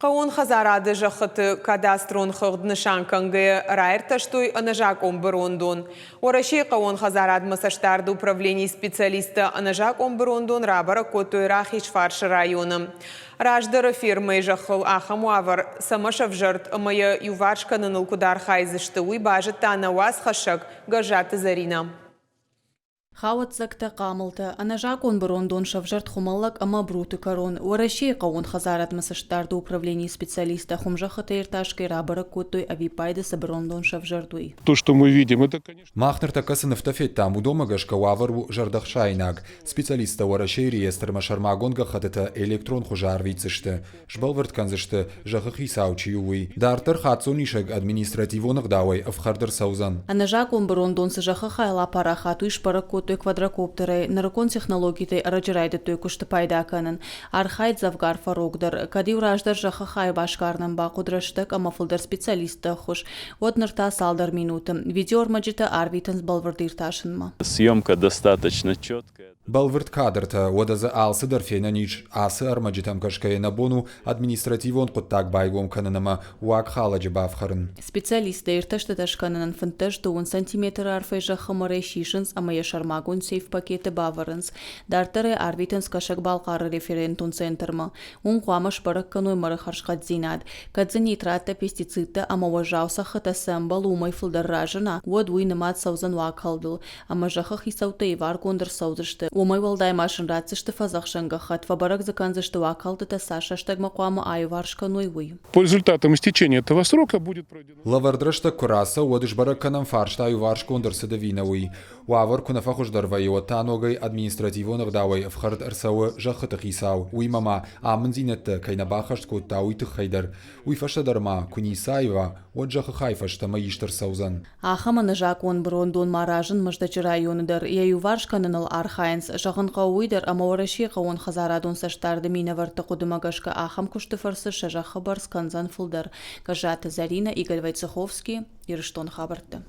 Қауын хазарады жақыты кадастрон қығднышан каңғы райырташтой анажак омбырондон. Ораши қауын хазарад масаштарды управление специалисты анажак омбырондон рабара котой рахиш фаршы районы. Раждары фирмы жақыл ахам уавар самашав жырт мая юваршканын ылкудар хайзышты уйбажы танауаз хашак гажаты зарина. Хават закта камылты, анажак он брондон шавжарт хумаллак ама бруты корон. Ораши қауын хазарат масаштарды управление специалиста хумжахата ирташкой рабара котой авипайды саброндон шавжардуй. То, что мы видим, это, конечно... Махнер такасынов тафет там удома гашка уавару жардахшайнаг. Специалиста Ораши реестр машармагон гахатата электрон хужар вицеште. Жбалвард канзеште жахахи саучиюй. Дартер хатсонишек административонах давай авхардер саузан. Анажак он брондон сажахаха лапара хату ишпара той квадрокоптеры, наркон технологией раджирайды той кушты пайда канын. Архайд завгар фарогдар, кади ураждар жахахай башкарным ба кудрыштык амафылдар специалиста хуш. Вот нырта салдар минуты. Видео армаджита арвитанс балвардирташынма. Съемка достаточно четкая. Балвард кадрта, одаза алсы дарфена нич, асы армаджитам кашкая на бону, административон куттак байгом кананама, уак халаджи бавхарын. Специалисты ирташты ташканын фынташ 2 сантиметр арфай жахамаре шишынс амая шармагон сейф пакеты баварынс. Дартары арвитанс кашак балқары референтун центрма. Он қуамаш барак каной марахарш кадзинад. Кадзин нитрата пестицидта амаважауса хатасам балумай фылдар ражына, уад уйнымат саузан уак халдыл. Ама жахах и саута и варгондыр саузышты. Умай валдай машин рацишты фазахшанга хат, фабарак заканзышты уак халдыта Саша штагма қуама айваршка нойвый. По результатам истечения этого срока будет пройдено... Лавардрашта кураса, одыш барак канам фаршта айваршкондыр садавинауй. Уавар кунафахуш дарвай отаногай административонах давай авхард арсауы жахытых исау. Уй мама, амын зинетті кайнабахашт кота уйтых хайдар. Уй фаштадарма кунисаева, от жахы хайфашта маиштар саузан. Ахама нажак он брондон маражын мыждачы районыдар. Яю варшканыныл архайнс, жағын қауыйдар, ама ораши қауын хазарадон саштарды минаварты қудымагашка ахам кушты фарсы шажа хабар сканзан фылдар. Кажаты Зарина, Игорь Войцеховский, Ирштон хабарты.